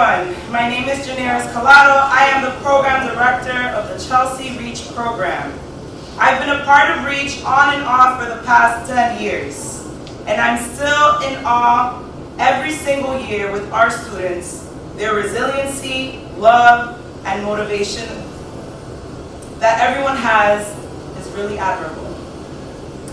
everyone. My name is Janeris Collado. I am the Program Director of the Chelsea REACH program. I've been a part of REACH on and off for the past 10 years, and I'm still in awe every single year with our students. Their resiliency, love, and motivation that everyone has is really admirable.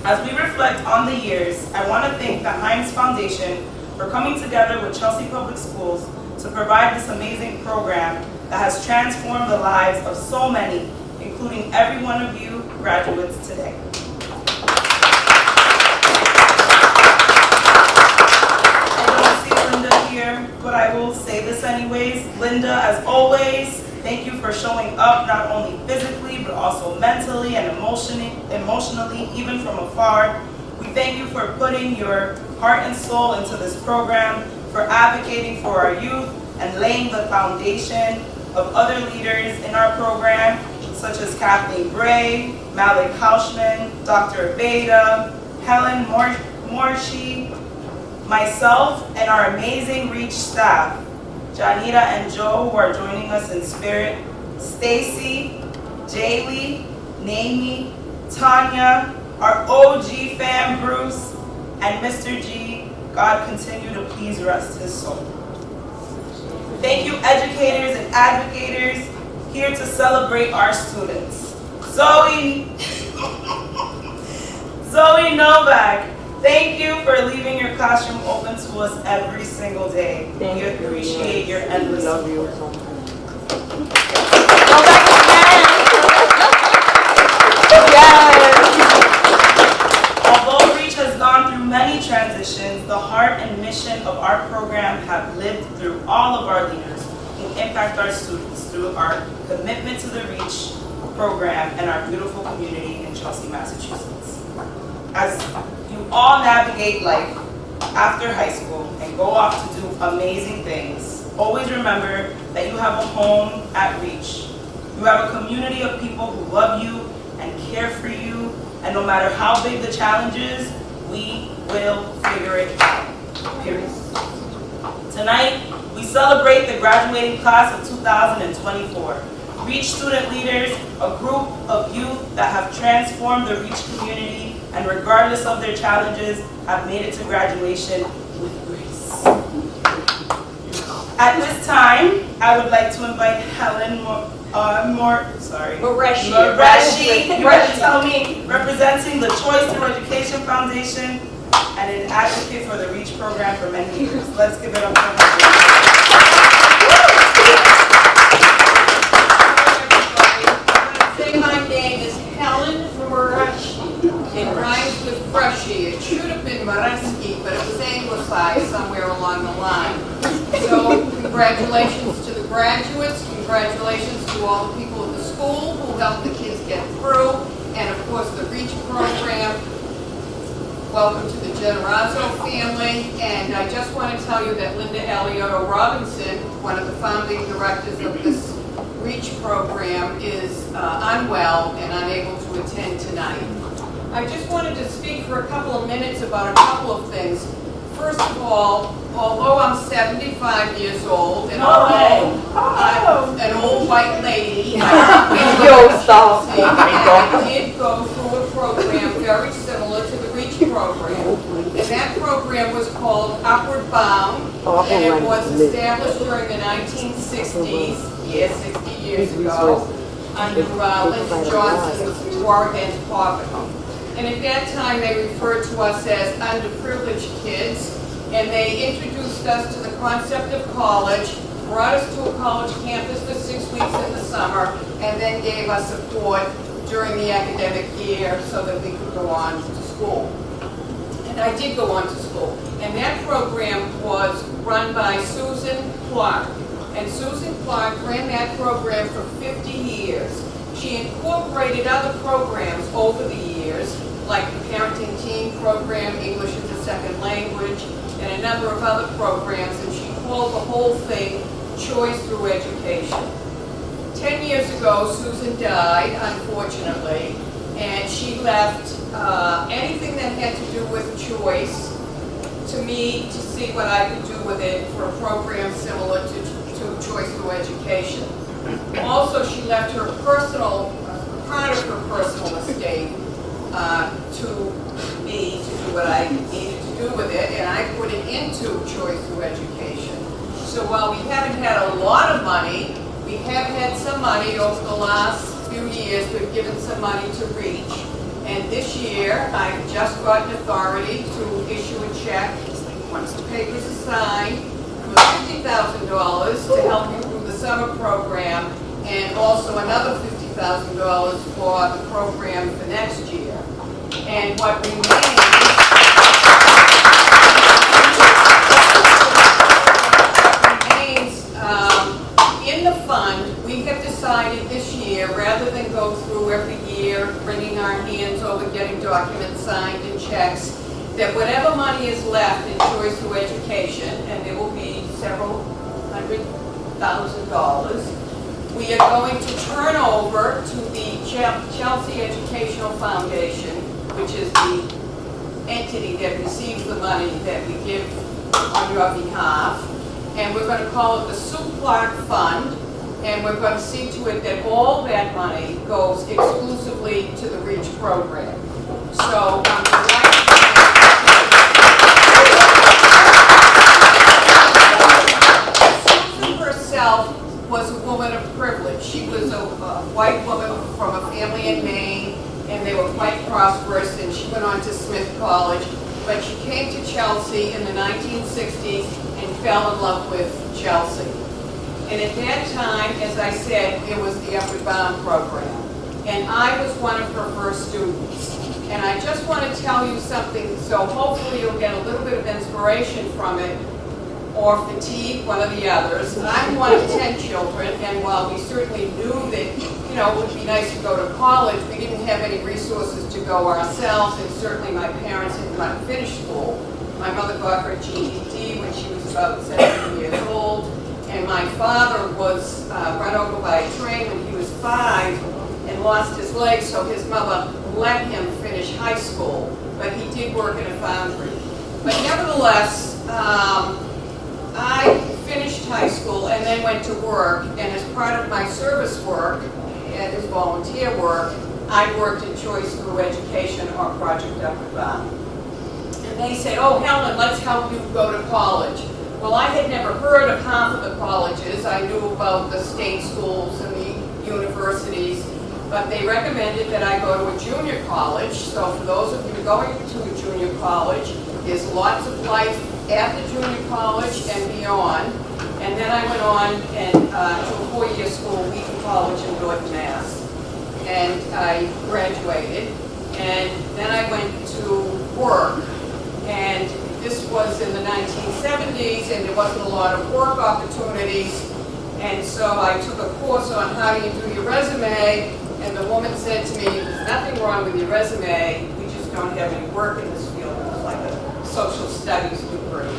As we reflect on the years, I want to thank the Heinz Foundation for coming together with Chelsea Public Schools to provide this amazing program that has transformed the lives of so many, including every one of you graduates today. I don't see Linda here, but I will say this anyways. Linda, as always, thank you for showing up not only physically, but also mentally and emotionally, even from afar. We thank you for putting your heart and soul into this program, for advocating for our youth, and laying the foundation of other leaders in our program, such as Kathleen Bray, Malik Hauschman, Dr. Beda, Helen Morshi, myself, and our amazing REACH staff, Janita and Joe, who are joining us in spirit, Stacy, Jaylee, Naomi, Tanya, our OG fam, Bruce, and Mr. G. God continue to please rest his soul. Thank you, educators and advocators here to celebrate our students. Zoe Novak, thank you for leaving your classroom open to us every single day. We appreciate your endless support. Although REACH has gone through many transitions, the heart and mission of our program have lived through all of our leaders who impact our students through our commitment to the REACH program and our beautiful community in Chelsea, Massachusetts. As you all navigate life after high school and go off to do amazing things, always remember that you have a home at REACH. You have a community of people who love you and care for you, and no matter how big the challenge is, we will figure it out, period. Tonight, we celebrate the graduating class of 2024. REACH student leaders, a group of youth that have transformed the REACH community and regardless of their challenges, have made it to graduation with grace. At this time, I would like to invite Helen Moreshi, you better tell me, representing the Choice Through Education Foundation and an advocate for the REACH program for many years. Let's give it up for her. My name is Helen Moreshi. It rhymes with Freshie. It should have been Moreski, but it was anglicized somewhere along the line. So congratulations to the graduates, congratulations to all the people at the school who helped the kids get through, and of course the REACH program. Welcome to the Generazzo family, and I just want to tell you that Linda Aliotto Robinson, one of the founding directors of this REACH program, is unwell and unable to attend tonight. I just wanted to speak for a couple of minutes about a couple of things. First of all, although I'm 75 years old and although I'm an old white lady, I did go through a program very similar to the REACH program. And that program was called Upward Bound, and it was established during the 1960s, 60 years ago, under Lyndon Johnson's War Against Poverty. And at that time, they referred to us as underprivileged kids, and they introduced us to the concept of college, brought us to a college campus for 6 weeks in the summer, and then gave us support during the academic year so that we could go on to school. And I did go on to school. And that program was run by Susan Clark. And Susan Clark ran that program for 50 years. She incorporated other programs over the years, like the Parenting Teen program, English as a Second Language, and a number of other programs, and she called the whole thing Choice Through Education. 10 years ago, Susan died, unfortunately, and she left anything that had to do with choice to me to see what I could do with it for a program similar to to Choice Through Education. Also, she left her personal, part of her personal estate to me to do what I needed to do with it, and I put it into Choice Through Education. So while we haven't had a lot of money, we have had some money over the last few years. We've given some money to REACH. And this year, I've just gotten authority to issue a check, once the papers are signed, for $50,000 to help you through the summer program, and also another $50,000 for the program for next year. And what remains in the fund, we have decided this year, rather than go through every year, bringing our hands over, getting documents signed and checks, that whatever money is left in Choice Through Education, and there will be several $100,000, we are going to turn over to the Chelsea Educational Foundation, which is the entity that receives the money that we give on your behalf. And we're going to call it the Sue Clark Fund, and we're going to see to it that all that money goes exclusively to the REACH program. So Susan herself was a woman of privilege. She was a white woman from a family in Maine, and they were quite prosperous, and she went on to Smith College. But she came to Chelsea in the 1960s and fell in love with Chelsea. And at that time, as I said, it was the Upward Bound program. And I was one of her first students. And I just want to tell you something, so hopefully you'll get a little bit of inspiration from it, or fatigue, one of the others. I'm one of 10 children, and while we certainly knew that, it would be nice to go to college, we didn't have any resources to go ourselves, and certainly my parents didn't want to finish school. My mother got her GED when she was about 17 years old, and my father was run over by a train when he was 5 and lost his leg, so his mother let him finish high school, but he did work in a foundry. But nevertheless, I finished high school and then went to work, and as part of my service work and as volunteer work, I worked in Choice Through Education or Project Upward Bound. And they said, "Oh, Helen, let's help you go to college." Well, I had never heard of half of the colleges. I knew about the state schools and the universities, but they recommended that I go to a junior college. So for those of you going to a junior college, there's lots of life at the junior college and beyond. And then I went on and to a 4-year school, Wheaton College in North Mass. And I graduated. And then I went to work. And this was in the 1970s, and there wasn't a lot of work opportunities. And so I took a course on how do you do your resume. And the woman said to me, "There's nothing wrong with your resume. We just don't have any work in this field." It was like a social studies degree.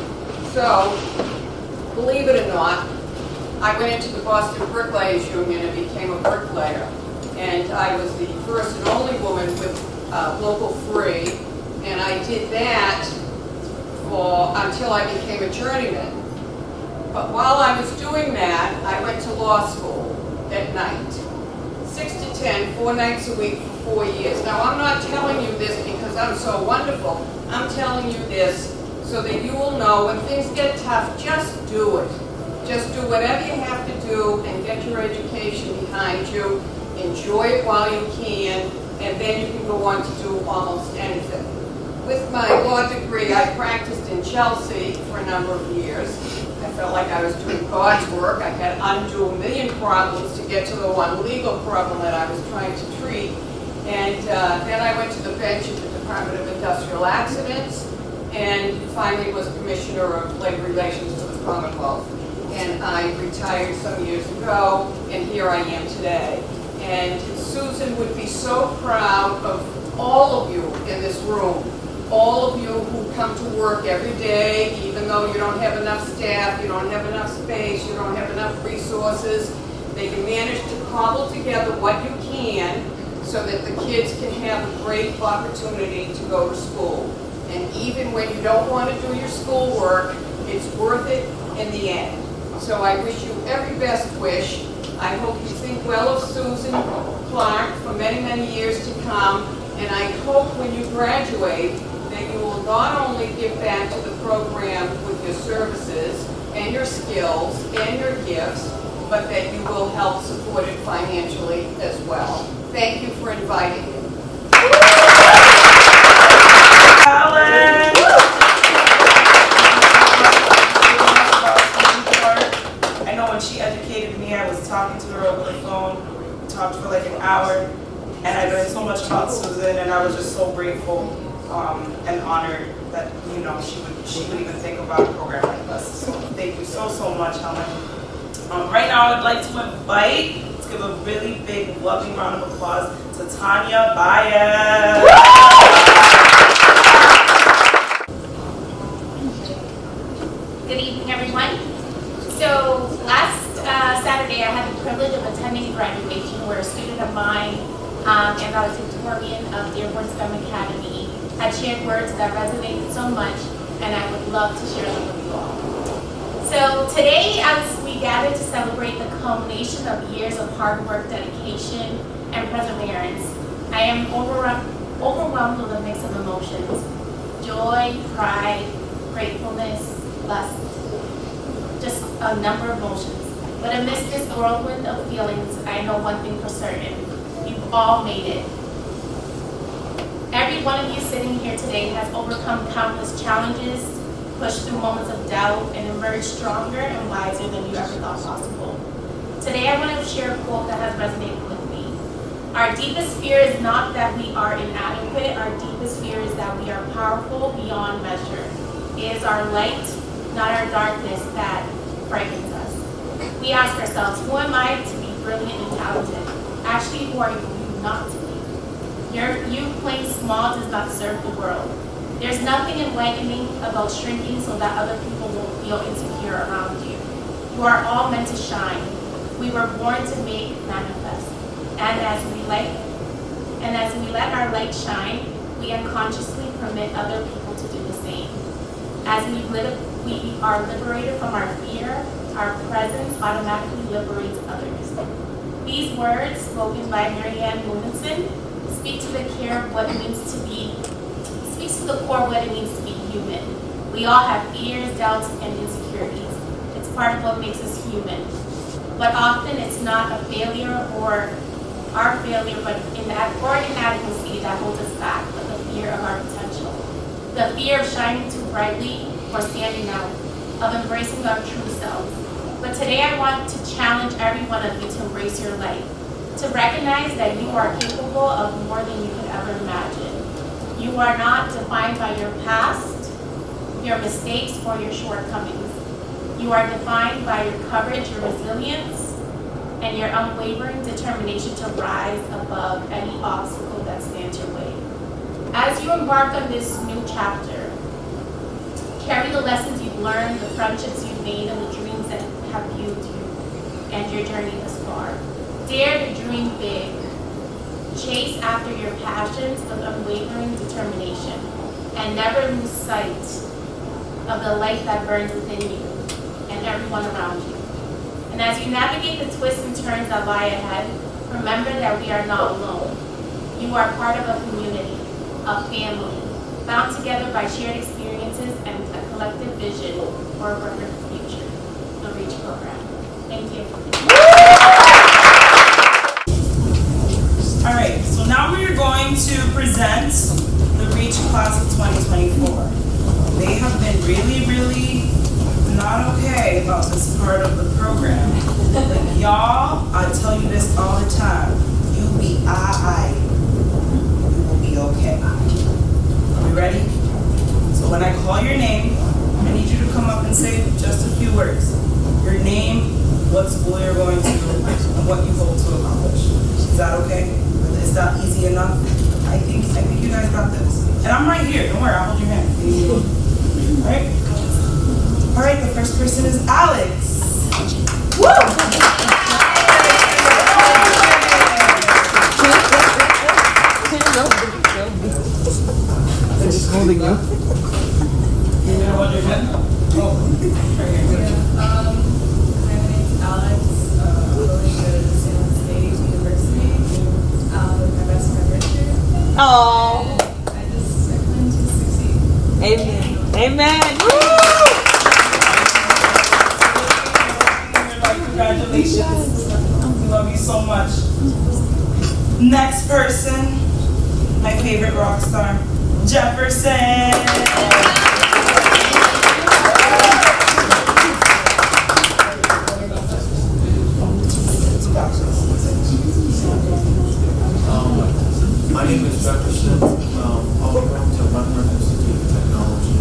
So, believe it or not, I went into the Boston Bricklayers Union and became a bricklayer. And I was the first and only woman with Local 3. And I did that until I became a journeyman. But while I was doing that, I went to law school at night. 6 to 10, 4 nights a week for 4 years. Now, I'm not telling you this because I'm so wonderful. I'm telling you this so that you will know when things get tough, just do it. Just do whatever you have to do and get your education behind you. Enjoy it while you can, and then you can go on to do almost anything. With my law degree, I practiced in Chelsea for a number of years. I felt like I was doing God's work. I had to undo a million problems to get to the one legal problem that I was trying to treat. And then I went to the bench at the Department of Industrial Accidents, and finally was Commissioner of Labor Relations for the Commonwealth. And I retired some years ago, and here I am today. And Susan would be so proud of all of you in this room, all of you who come to work every day, even though you don't have enough staff, you don't have enough space, you don't have enough resources. They can manage to cobble together what you can so that the kids can have a great opportunity to go to school. And even when you don't want to do your schoolwork, it's worth it in the end. So I wish you every best wish. I hope you think well of Susan Clark for many, many years to come. And I hope when you graduate that you will not only give back to the program with your services and your skills and your gifts, but that you will help support it financially as well. Thank you for inviting me. Alan! I know when she educated me, I was talking to her over the phone, talked for like an hour, and I learned so much about Susan, and I was just so grateful and honored that, you know, she would even think about a program like this. So thank you so much, Helen. Right now, I would like to invite, let's give a really big, loving round of applause to Tanya Baez. Good evening, everyone. So last Saturday, I had the privilege of attending graduation where a student of mine and valedictorian of Dearborn STEM Academy had shared words that resonated so much, and I would love to share them with you all. So today, as we gather to celebrate the culmination of years of hard work, dedication, and perseverance, I am overwhelmed with a mix of emotions: joy, pride, gratefulness, lust, just a number of emotions. But amidst this whirlwind of feelings, I know one thing for certain: you've all made it. Every one of you sitting here today has overcome countless challenges, pushed through moments of doubt, and emerged stronger and wiser than you ever thought possible. Today I want to share a quote that has resonated with me. Our deepest fear is not that we are inadequate. Our deepest fear is that we are powerful beyond measure. It is our light, not our darkness, that frightens us. We ask ourselves, who am I to be brilliant and talented? Actually, who are you not to be? You playing small does not serve the world. There's nothing enlightening about shrinking so that other people won't feel insecure around you. You are all meant to shine. We were born to make manifest. And as we let our light shine, we unconsciously permit other people to do the same. As we are liberated from our fear, our presence automatically liberates others. These words, spoken by Marianne Williamson, speak to the core of what it means to be human. We all have fears, doubts, and insecurities. It's part of what makes us human. But often it's not a failure or our failure, but inadequacy that holds us back, but the fear of our potential. The fear of shining too brightly or standing out, of embracing our true selves. But today I want to challenge every one of you to embrace your light, to recognize that you are capable of more than you could ever imagine. You are not defined by your past, your mistakes, or your shortcomings. You are defined by your courage, your resilience, and your unwavering determination to rise above any obstacle that stands your way. As you embark on this new chapter, carry the lessons you've learned, the friendships you've made, and the dreams that have fueled you and your journey thus far. Dare to dream big. Chase after your passions with unwavering determination, and never lose sight of the light that burns within you and everyone around you. And as you navigate the twists and turns that lie ahead, remember that we are not alone. You are part of a community, a family, bound together by shared experiences and a collective vision for a brighter future. The REACH program. Thank you. All right, so now we are going to present the REACH class of 2024. They have been really not okay about this part of the program. Like, y'all, I tell you this all the time, you be I. You will be okay. Are we ready? So when I call your name, I need you to come up and say just a few words. Your name, what school you're going to, and what you hope to accomplish. Is that okay? Is that easy enough? I think you guys got this. And I'm right here. Don't worry, I'll hold your hand. All right, the first person is Alex. Woo! They're just holding you. You know what your hand? Oh, right here. Oh, I plan to succeed. amen. Amen. Congratulations. We love you so much. Next person, my favorite rock star, Jefferson. My name is Jefferson. I'll be going to Rutgers Institute of Technology.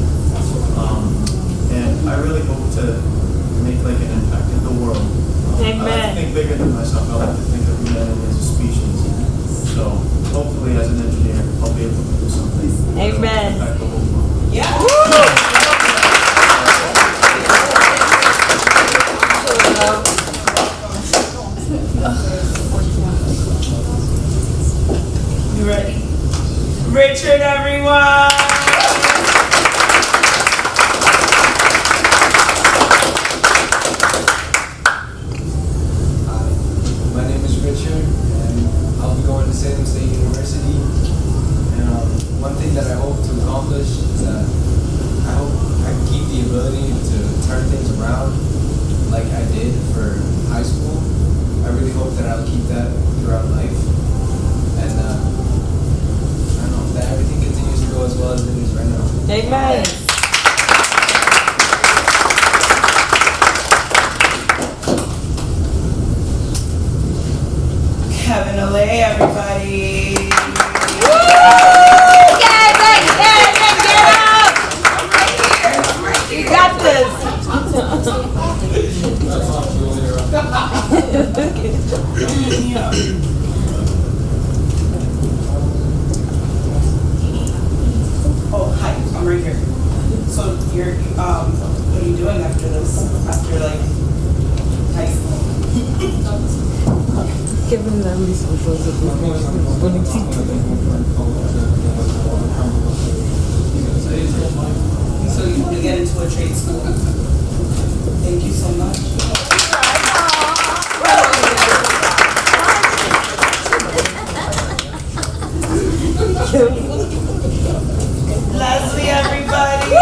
And I really hope to make like an impact in the world. I like to think bigger than myself. I like to think of humanity as a species. So hopefully as an engineer, I'll be able to do something. Amen. Impact the whole world. Yeah. You ready? Richard, everyone. My name is Richard, and I'll be going to Salem State University. And one thing that I hope to accomplish is that I hope I can keep the ability to turn things around like I did for high school. I really hope that I'll keep that throughout life. And I don't know, that everything continues to go as well as it is right now. Amen. Kevin Olay, everybody. You got this. Oh, hi, I'm right here. So you're, what are you doing after this? After like high school? Giving them some So you want to get into a trade school? Thank you so much. Leslie, everybody.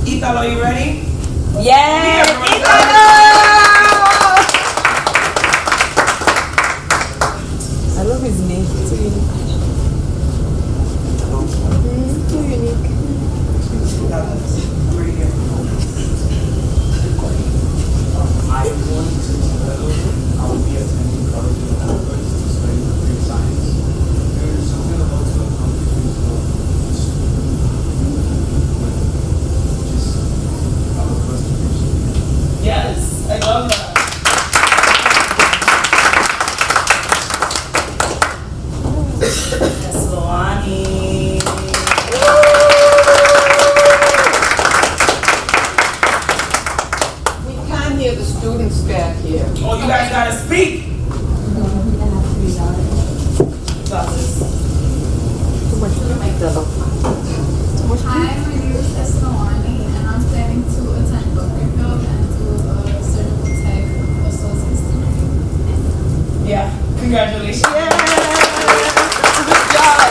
Italo, are you ready? Yes. I love his name. It's so unique. Too unique. I'm right here. I am going to I will be attending college in Harvard to study computer science. There's something about the company just our first impression. Yes, I love that. Yes, Loani. We can't hear the students back here. Oh, you guys gotta speak. Got this. Hi, my name is Esnawani, and I'm planning to attend Bookerfield and do a surgical tech associate's degree. Yeah, congratulations. Good job.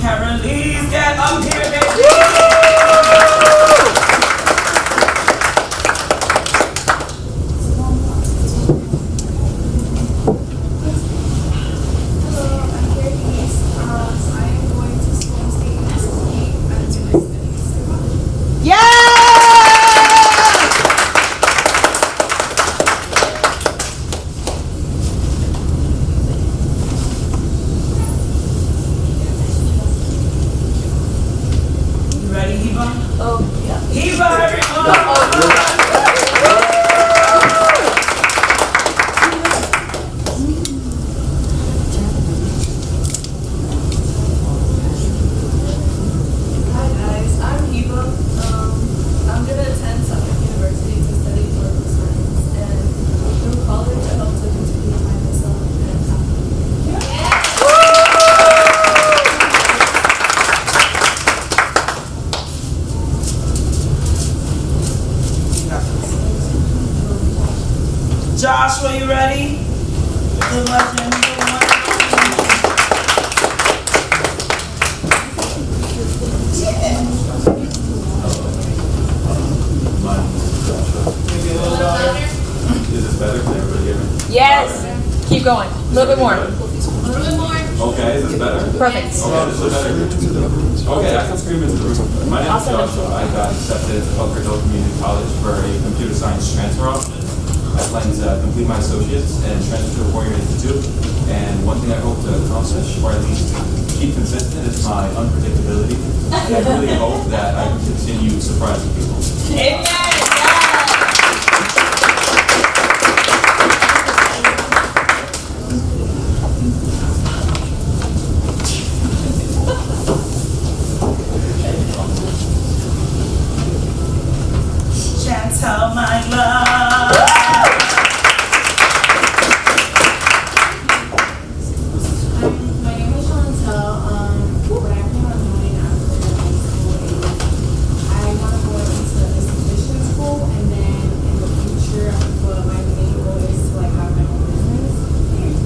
Carolise, get up here, baby. Hello, I'm Carolise. I am going to Salem State University. I'm doing studies. Yeah. Joshua, you ready? The legend, the one. Is this better? Can everybody hear me? Yes. Keep going. A little bit more. Okay, is this better? Perfect. Okay, this is better. Okay, I can scream into the room. My name is Joshua. I got accepted to Elk Ridge Community College for a computer science transfer option. I plan to complete my associates and transfer to the Warrior Institute. And one thing I hope to accomplish, or at least keep consistent, is my unpredictability. And I really hope that I can continue surprising people. Amen. Chantel, my love. My name is Chantel. What I plan on doing after high school is I want to go into esthetician school, and then in the future, my main goal is to like have my own business.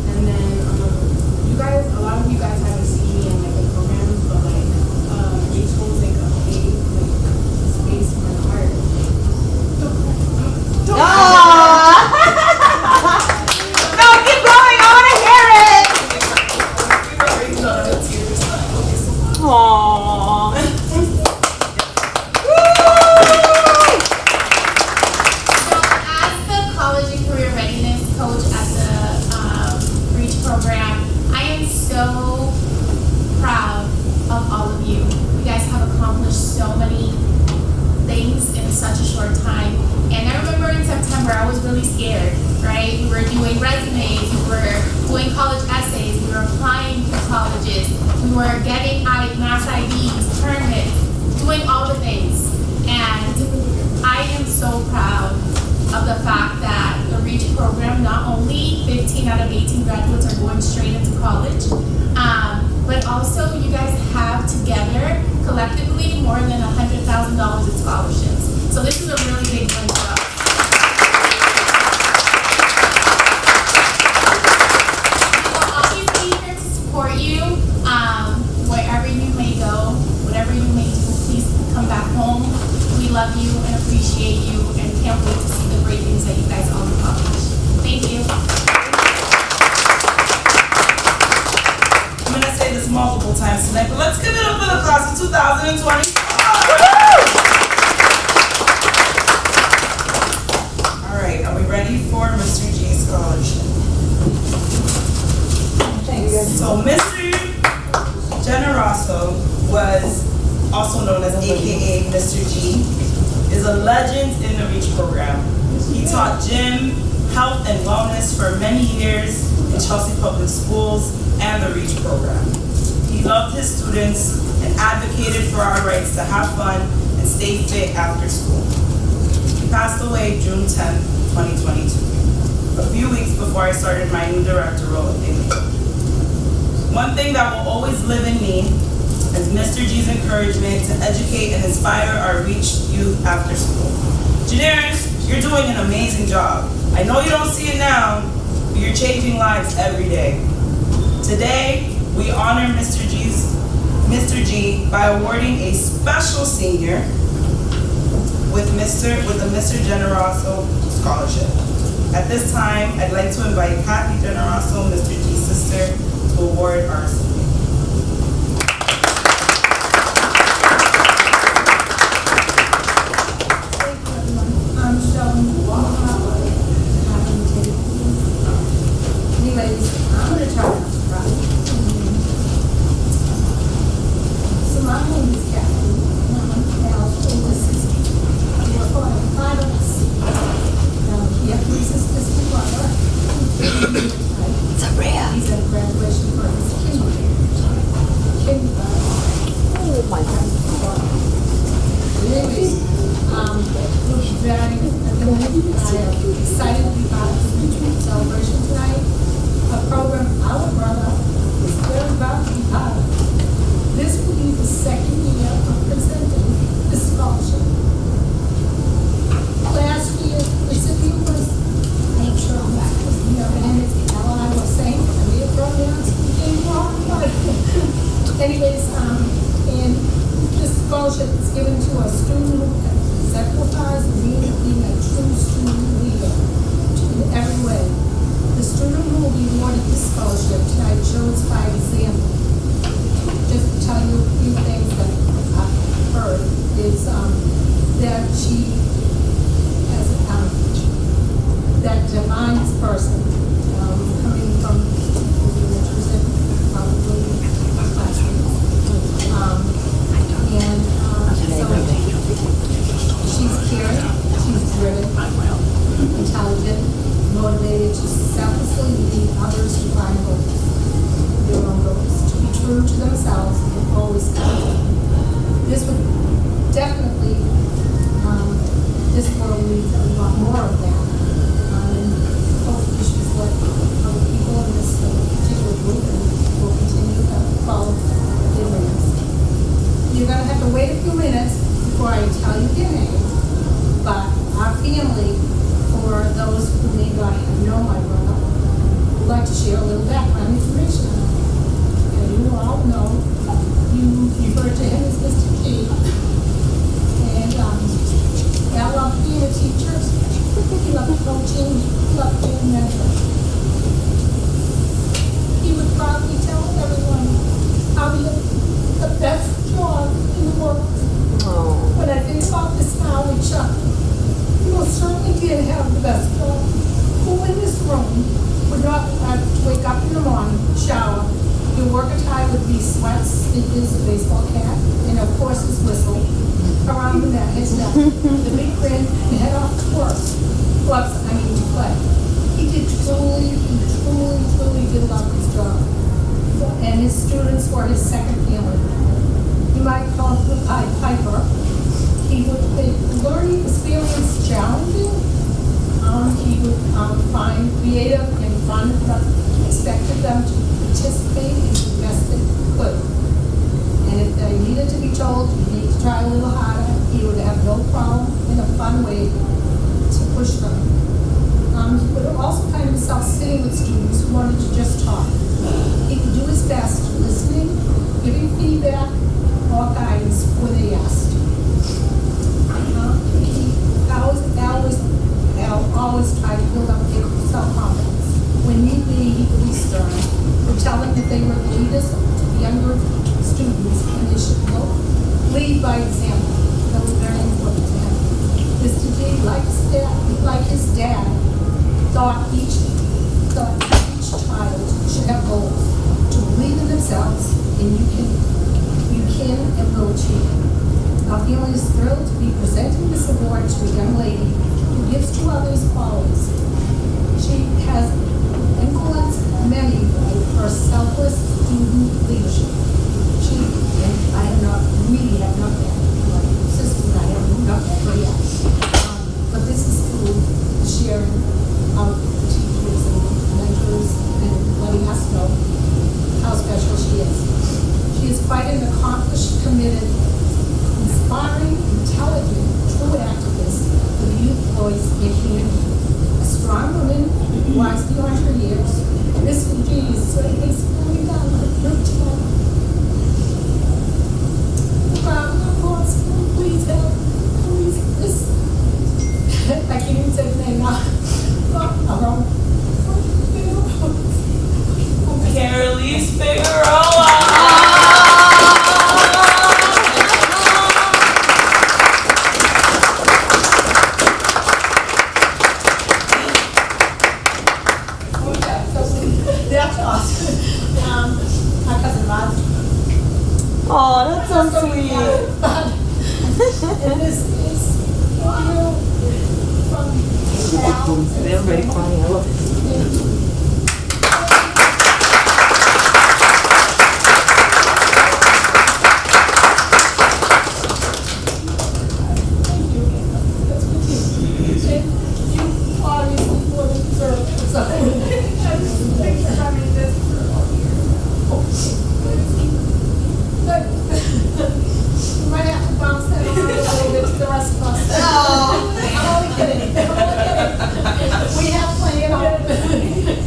And then a lot of you guys haven't seen me in like the programs, but like Reach holds like a big like space in my heart. No, keep going. I want to hear it. Aww. So, as the college and career readiness coach at the REACH program, I am so proud of all of you. You guys have accomplished so many things in such a short time. And I remember in September, I was really scared, right? We were doing resumes, we were doing college essays, we were applying to colleges, we were getting mass IDs, permits, doing all the things. And I am so proud of the fact that the REACH program, not only 15 out of 18 graduates are going straight into college, but also you guys have together, collectively, more than $100,000 in scholarships. So this is a really big win for us. We will always be here to support you, wherever you may go, whatever you may do, please come back home. We love you and appreciate you and can't wait to see the great things that you guys all accomplish. Thank you. I'm gonna say this multiple times tonight, but let's give it up for the class of 2024. All right, are we ready for Mr. G scholarship? So Mr. Generoso was also known as AKA Mr. G, is a legend in the REACH program. He taught gym, health, and wellness for many years in Chelsea Public Schools and the REACH program. He loved his students and advocated for our rights to have fun and stay fit after school. He passed away June 10, 2022, a few weeks before I started my new director role at Bingley. One thing that will always live in me is Mr. G's encouragement to educate and inspire our REACH youth after school. Engineers, you're doing an amazing job. I know you don't see it now, but you're changing lives every day. Today, we honor Mr. G by awarding a special senior with the Mr. Generoso Scholarship. At this time, I'd like to invite Kathy Generoso, Mr. G's sister, to award our senior. I'm showing you all how anyways, I'm gonna try not to cry. So my name is Kathy, and I'm Cal's older sister. We're part of 5 of us. Now, here, this is this brother. He's at graduation for his kindergarten. Anyways, and this scholarship is given to a student who exemplifies the meaning of being a true student leader in every way. The student who will be awarded this scholarship tonight shows by example. Just to tell you a few things that I've heard is that she has that defines person coming from probably classrooms. And so she's caring, she's driven, intelligent, motivated to selflessly lead others to find goals, their own goals, to be true to themselves and always kind. This would definitely, this world needs a lot more of that. And hopefully she's what other people in this particular group and will continue to follow their leaders. You're going to have to wait a few minutes before I tell you your name, but our family, for those who may not know my brother, would like to share a little background information. And you all know, you refer to him as Mr. G. And I love being a teacher. He loved coaching, he loved being a mentor. He would probably tell everyone how he had the best job in the world. When I think about this now, we chuckle. You most certainly did have the best job. Who in this room would not have to wake up in the morning, shower, your work attire would be sweats, sneakers, a baseball cap, and of course his whistle around the neck, his neck, the big grin, and head off to work. Gloves, I mean to play. He truly did love his job. And his students were his second family. You might call him the Pied Piper. He would make learning experience challenging. He would find creative and fun, but expected them to participate in the best they could. And if they needed to be told, you need to try a little harder, he would have no problem in a fun way to push them. He would also find himself sitting with students who wanted to just talk. He could do his best listening, giving feedback, or guidance when they asked. Al always tried to build up their self-confidence. When need be, he could be stern, and tell them that they were the leaders to the younger students and they should lead by example. That was very important to him. Mr. G, like his dad, thought each child should have goals to believe in themselves, and you can and will achieve. Our family is thrilled to be presenting this award to a young lady who gives to others qualities. She has influenced many by her selfless student leadership. And I have not that. My sister and I have not that yet. But this is through the sharing of the teachers and mentors and letting us know how special she is. She is quite an accomplished, committed, inspiring, intelligent, true activist with a youth voice and community. A strong woman, wise beyond her years. Mr. G is coming down her good time. Of course, please help. Please, this. I can't even say his name now. Carolise Figueroa. That's awesome. My cousin Roz. Oh, that's so sweet. And this is from Al. They're very funny. I love it. You might have to bounce that around a little bit to the rest of us. I'm only kidding. We have plenty at home.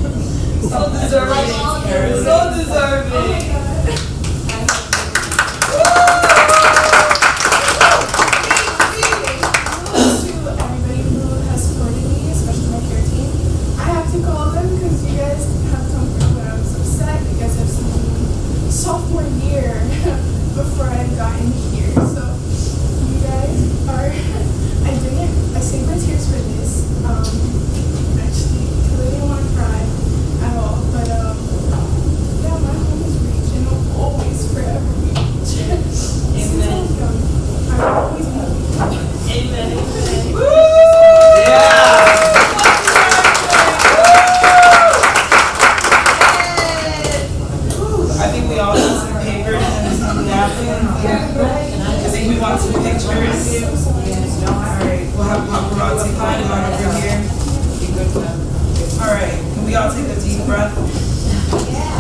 year before I've gotten here. So you guys are, I saved my tears for this, actually, because I didn't want to cry at all. But yeah, my home is Reach, and I'll always forever Reach. Amen. I will always be Reach. Amen. I think we all have some papers and some napkins. I think we want some pictures. Alright, we'll have paparazzi line over here. Alright, can we all take a deep breath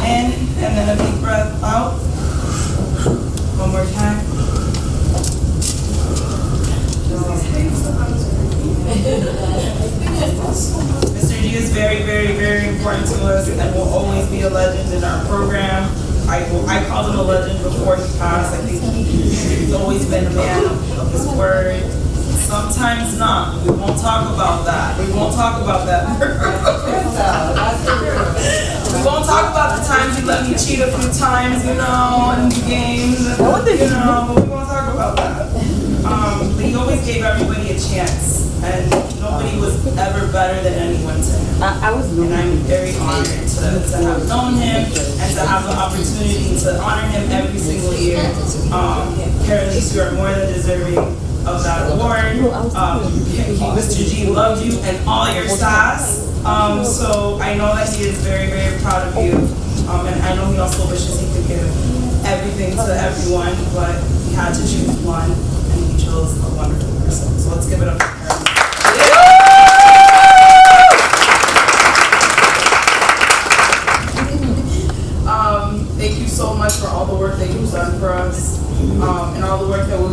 in and then a deep breath out? One more time. Mr. G is very, very, very important to us and will always be a legend in our program. I called him a legend before he passed. I think he's always been a man of his word. Sometimes not. We won't talk about that. We won't talk about that. We won't talk about the times he let me cheat a few times, in games, but we won't talk about that. But he always gave everybody a chance, and nobody was ever better than anyone to him. And I'm very honored to have known him and to have the opportunity to honor him every single year. Carolise, you are more than deserving of that award. Mr. G loves you and all your sass. So I know that he is very, very proud of you. And I know he also wishes he could give everything to everyone, but he had to choose one, and he chose a wonderful person. So let's give it up for Carolise. Thank you so much for all the work that you've done for us, and all the work that we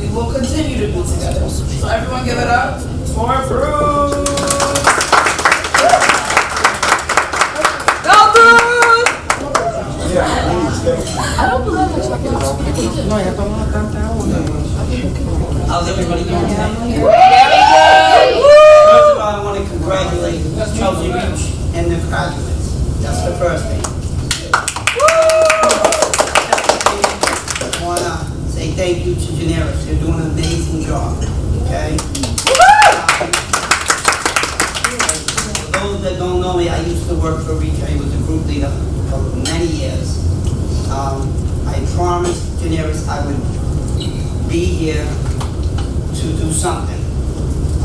will continue to do together. So everyone give it up for Bruce. Go, Bruce! How's everybody doing tonight? Very good! First of all, I want to congratulate Chelsea Reach and the graduates. That's the first thing. I want to say thank you to Generis. You're doing an amazing job, okay? For those that don't know me, I used to work for Reach. I was a group leader for many years. I promised Generis I would be here to do something.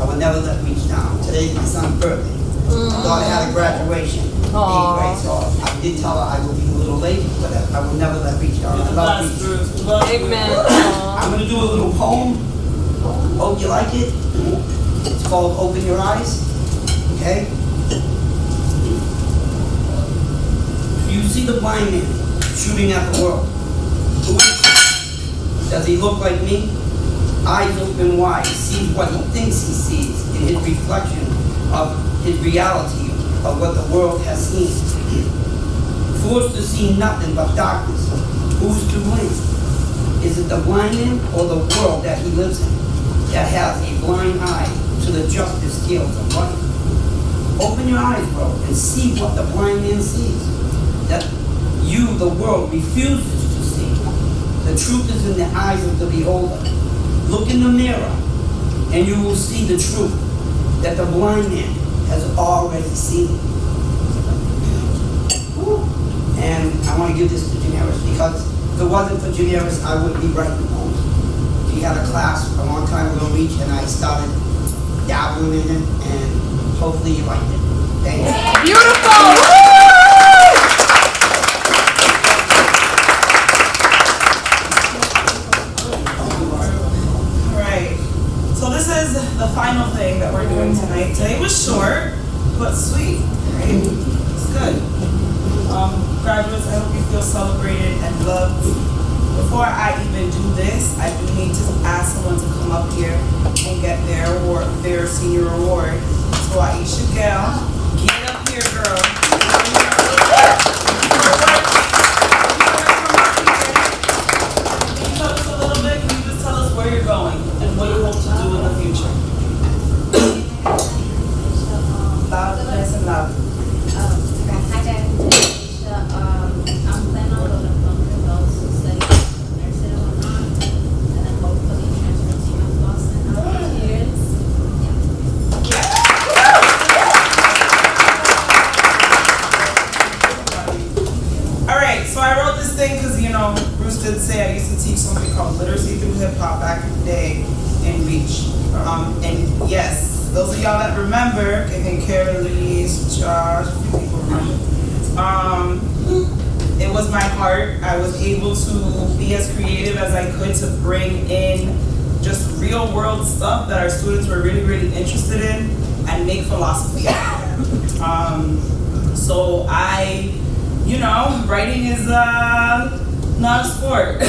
I would never let Reach down. Today's my son's birthday. My daughter had a graduation, 8th grade, so I did tell her I would be a little late, but I would never let Reach down. I love Reach. Amen. I'm going to do a little poem. Hope you like it. It's called Open Your Eyes. Okay? You see the blind man shooting at the world. Who is he? Does he look like me? Eyes open wide, sees what he thinks he sees in his reflection of his reality of what the world has seen. Forced to see nothing but darkness. Who's to blame? Is it the blind man or the world that he lives in that has a blind eye to the justice scales of life? Open your eyes, bro, and see what the blind man sees. That you, the world, refuses to see. The truth is in the eyes of the beholder. Look in the mirror, and you will see the truth that the blind man has already seen. And I want to give this to Generis because if it wasn't for Generis, I wouldn't be writing poems. He had a class a long time ago, Reach, and I started dabbling in it, and hopefully you liked it. Thank you. Beautiful! The final thing that we're doing tonight. Today was short, but sweet, right? It's good. Graduates, I hope you feel celebrated and loved. Before I even do this, I do need to ask someone to come up here and get their award, their senior award. So Aisha Gal, get up here, girl. Can you tell us a little bit? Can you just tell us where you're going and what you hope to do in the future? Loud, nice and loud. Hi guys, I'm planning on going to Bunker Hills did say I used to teach something called Literacy Through Hip Hop back in the day in Reach. And yes, those of y'all that remember, okay, Carolise, Josh, a few people remember. It was my heart. I was able to be as creative as I could to bring in just real world stuff that our students were really, really interested in and make philosophy out of it. So writing is not a sport,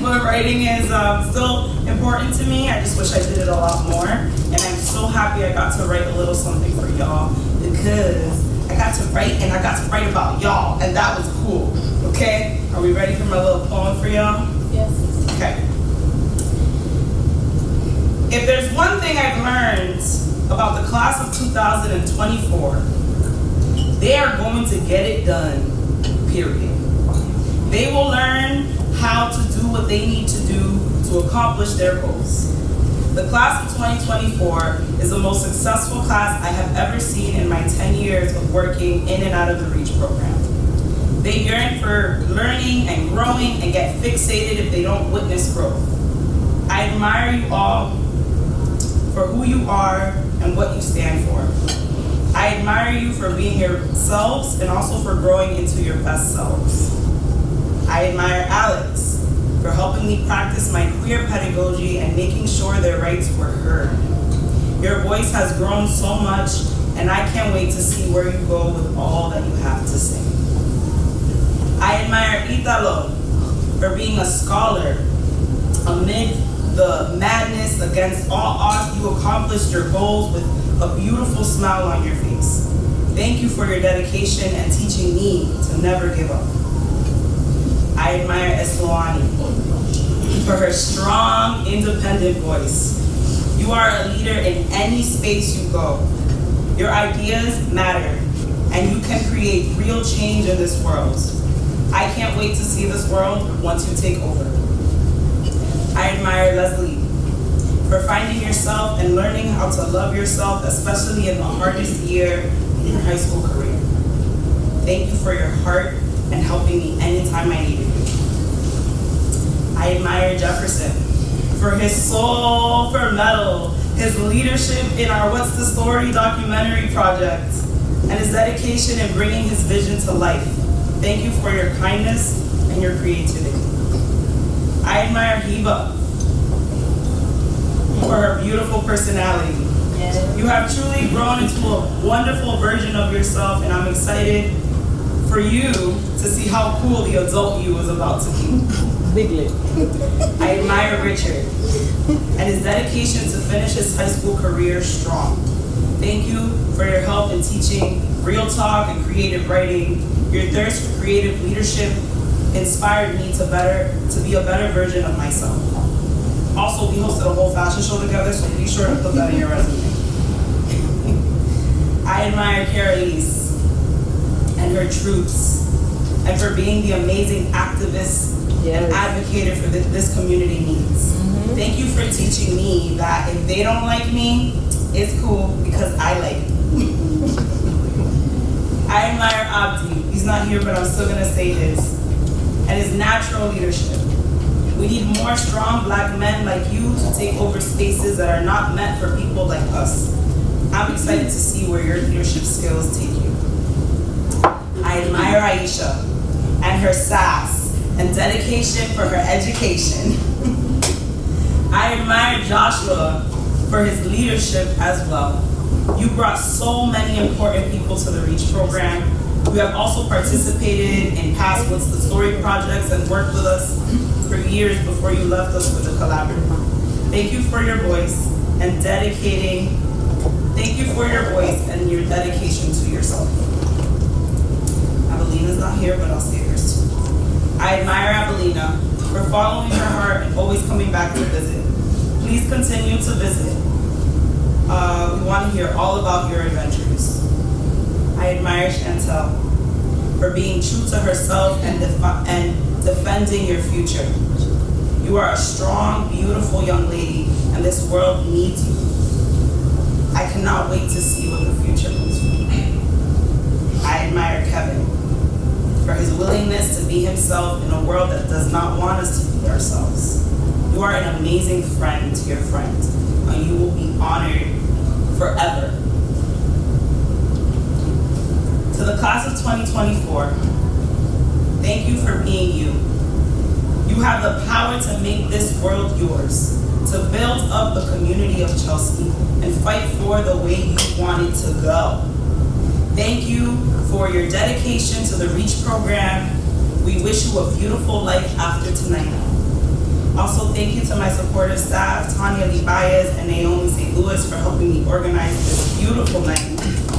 but writing is still important to me. I just wish I did it a lot more. And I'm so happy I got to write a little something for y'all because I got to write and I got to write about y'all, and that was cool. Okay? Are we ready for my little poem for y'all? Yes. Okay. If there's one thing I've learned about the class of 2024, they are going to get it done, period. They will learn how to do what they need to do to accomplish their goals. The class of 2024 is the most successful class I have ever seen in my 10 years of working in and out of the REACH program. They yearn for learning and growing and get fixated if they don't witness growth. I admire you all for who you are and what you stand for. I admire you for being yourselves and also for growing into your best selves. I admire Alex for helping me practice my queer pedagogy and making sure their rights were heard. Your voice has grown so much, and I can't wait to see where you go with all that you have to say. I admire Italo for being a scholar. Amid the madness, against all odds, you accomplished your goals with a beautiful smile on your face. Thank you for your dedication and teaching me to never give up. I admire Esloani for her strong, independent voice. You are a leader in any space you go. Your ideas matter, and you can create real change in this world. I can't wait to see this world once you take over. I admire Leslie for finding yourself and learning how to love yourself, especially in the hardest year in your high school career. Thank you for your heart and helping me anytime I needed you. I admire Jefferson for his soul for metal, his leadership in our What's the Story documentary project, and his dedication in bringing his vision to life. Thank you for your kindness and your creativity. I admire Hiba for her beautiful personality. Yes. You have truly grown into a wonderful version of yourself, and I'm excited for you to see how cool the adult you is about to be. Bigly. I admire Richard and his dedication to finish his high school career strong. Thank you for your help in teaching real talk and creative writing. Your thirst for creative leadership inspired me to be a better version of myself. Also, we hosted a whole fashion show together, so be sure to put that in your resume. I admire Carolise and her troops, and for being the amazing activist and advocate for this community needs. Mm-hmm. Thank you for teaching me that if they don't like me, it's cool because I like it. I admire Abdi. He's not here, but I'm still gonna say his. And his natural leadership. We need more strong Black men like you to take over spaces that are not meant for people like us. I'm excited to see where your leadership skills take you. I admire Aisha and her sass and dedication for her education. I admire Joshua for his leadership as well. You brought so many important people to the REACH program. You have also participated in past What's the Story projects and worked with us for years before you left us for the collaborative. Thank you for your voice and your dedication to yourself. Abelina's not here, but I'll say hers too. I admire Abelina for following her heart and always coming back to visit. Please continue to visit. We want to hear all about your adventures. I admire Chantel for being true to herself and defending your future. You are a strong, beautiful young lady, and this world needs you. I cannot wait to see what the future holds for you. I admire Kevin for his willingness to be himself in a world that does not want us to be ourselves. You are an amazing friend to your friend, and you will be honored forever. To the class of 2024, thank you for being you. You have the power to make this world yours, to build up the community of Chelsea and fight for the way you want it to go. Thank you for your dedication to the REACH program. We wish you a beautiful life after tonight. Also, thank you to my supportive staff, Tanya Lee Baez and Naomi St. Louis, for helping me organize this beautiful night.